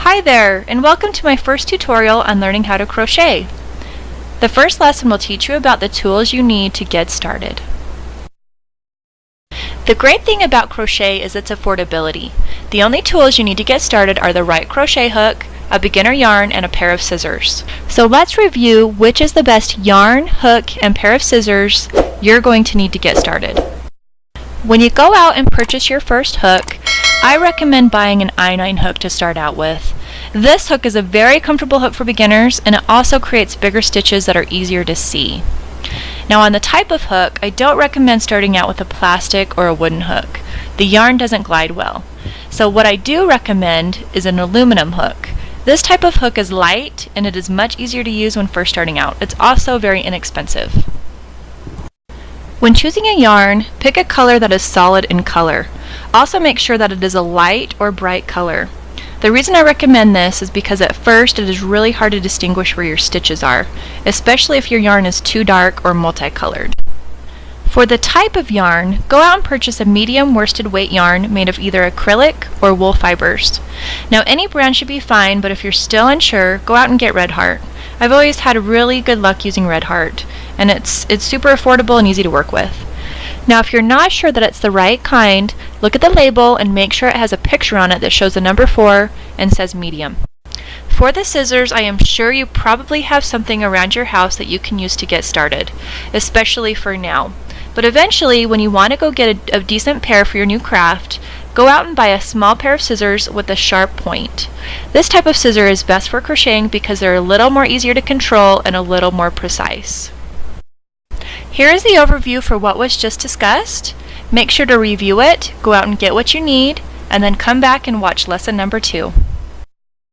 Hi there, and welcome to my first tutorial on learning how to crochet. The first lesson will teach you about the tools you need to get started. The great thing about crochet is its affordability. The only tools you need to get started are the right crochet hook, a beginner yarn, and a pair of scissors. So let's review which is the best yarn, hook, and pair of scissors you're going to need to get started. When you go out and purchase your first hook, I recommend buying an I-9 hook to start out with. This hook is a very comfortable hook for beginners, and it also creates bigger stitches that are easier to see. Now on the type of hook, I don't recommend starting out with a plastic or a wooden hook. The yarn doesn't glide well. So what I do recommend is an aluminum hook. This type of hook is light and it is much easier to use when first starting out. It's also very inexpensive. When choosing a yarn, pick a color that is solid in color. Also make sure that it is a light or bright color. The reason I recommend this is because at first it is really hard to distinguish where your stitches are, especially if your yarn is too dark or multicolored. For the type of yarn, go out and purchase a medium worsted weight yarn made of either acrylic or wool fibers. Now any brand should be fine, but if you're still unsure, go out and get Red Heart. I've always had really good luck using Red Heart, and it's super affordable and easy to work with. Now if you're not sure that it's the right kind, look at the label and make sure it has a picture on it that shows the number 4 and says medium. For the scissors, I am sure you probably have something around your house that you can use to get started, especially for now. But eventually, when you want to go get a decent pair for your new craft, go out and buy a small pair of scissors with a sharp point. This type of scissor is best for crocheting because they're a little more easier to control and a little more precise. Here is the overview for what was just discussed. Make sure to review it, go out and get what you need, and then come back and watch lesson number 2.